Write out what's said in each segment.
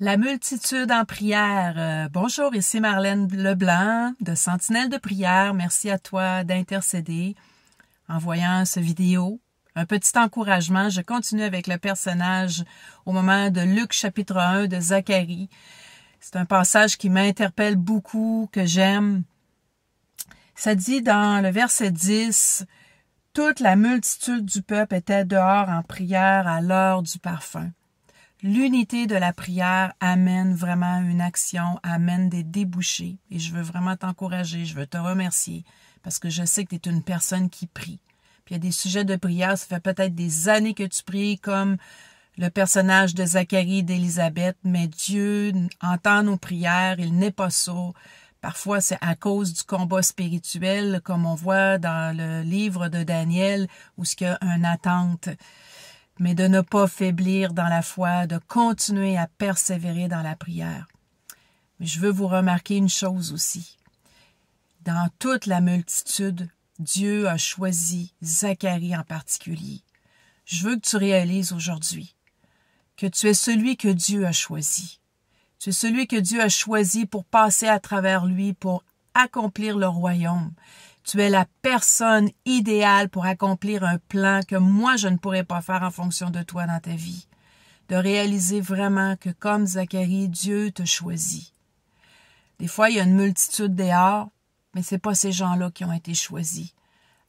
La multitude en prière. Bonjour, ici Marlène Leblanc de Sentinelle de prière. Merci à toi d'intercéder en voyant ce vidéo. Un petit encouragement. Je continue avec le personnage au moment de Luc chapitre 1 de Zacharie. C'est un passage qui m'interpelle beaucoup, que j'aime. Ça dit dans le verset 10, « Toute la multitude du peuple était dehors en prière à l'heure du parfum. » L'unité de la prière amène vraiment une action, amène des débouchés. Et je veux vraiment t'encourager, je veux te remercier parce que je sais que tu es une personne qui prie. Puis il y a des sujets de prière, ça fait peut-être des années que tu pries comme le personnage de Zacharie d'Élisabeth, mais Dieu entend nos prières, il n'est pas sourd. Parfois, c'est à cause du combat spirituel, comme on voit dans le livre de Daniel, où il y a une attente. Mais de ne pas faiblir dans la foi, de continuer à persévérer dans la prière. Mais je veux vous remarquer une chose aussi. Dans toute la multitude, Dieu a choisi Zacharie en particulier. Je veux que tu réalises aujourd'hui que tu es celui que Dieu a choisi. Tu es celui que Dieu a choisi pour passer à travers lui, pour accomplir le royaume. Tu es la personne idéale pour accomplir un plan que moi, je ne pourrais pas faire en fonction de toi dans ta vie. De réaliser vraiment que comme Zacharie, Dieu te choisit. Des fois, il y a une multitude dehors, mais ce n'est pas ces gens-là qui ont été choisis.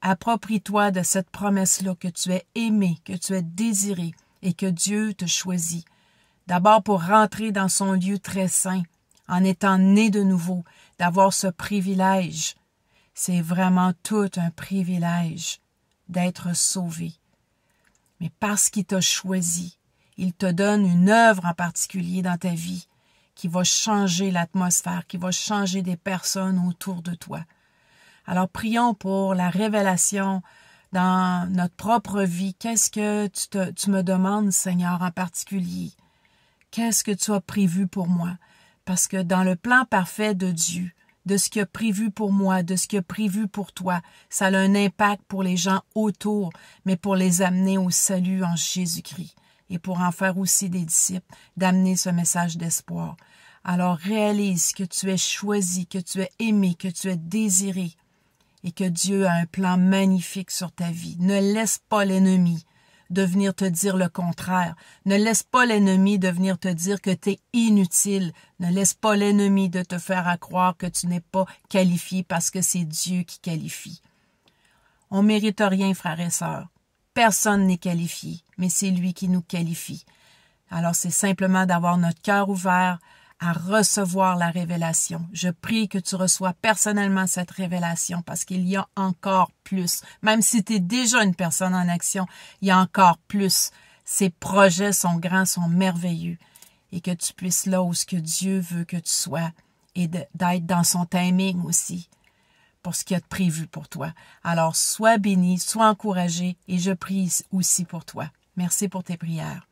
Approprie-toi de cette promesse-là que tu es aimé, que tu es désiré et que Dieu te choisit. D'abord pour rentrer dans son lieu très saint, en étant né de nouveau, d'avoir ce privilège. C'est vraiment tout un privilège d'être sauvé. Mais parce qu'il t'a choisi, il te donne une œuvre en particulier dans ta vie qui va changer l'atmosphère, qui va changer des personnes autour de toi. Alors prions pour la révélation dans notre propre vie. Qu'est-ce que tu me demandes, Seigneur, en particulier? Qu'est-ce que tu as prévu pour moi? Parce que dans le plan parfait de Dieu, de ce qu'il a prévu pour moi, de ce qu'il a prévu pour toi. Ça a un impact pour les gens autour, mais pour les amener au salut en Jésus-Christ et pour en faire aussi des disciples, d'amener ce message d'espoir. Alors réalise que tu es choisi, que tu es aimé, que tu es désiré et que Dieu a un plan magnifique sur ta vie. Ne laisse pas l'ennemi de venir te dire le contraire. Ne laisse pas l'ennemi de venir te dire que tu es inutile. Ne laisse pas l'ennemi de te faire croire que tu n'es pas qualifié parce que c'est Dieu qui qualifie. On ne mérite rien, frères et sœurs. Personne n'est qualifié, mais c'est lui qui nous qualifie. Alors c'est simplement d'avoir notre cœur ouvert à recevoir la révélation. Je prie que tu reçois personnellement cette révélation parce qu'il y a encore plus. Même si tu es déjà une personne en action, il y a encore plus. Ces projets sont grands, sont merveilleux. Et que tu puisses là où ce que Dieu veut que tu sois et d'être dans son timing aussi pour ce qu'il a prévu pour toi. Alors, sois béni, sois encouragé et je prie aussi pour toi. Merci pour tes prières.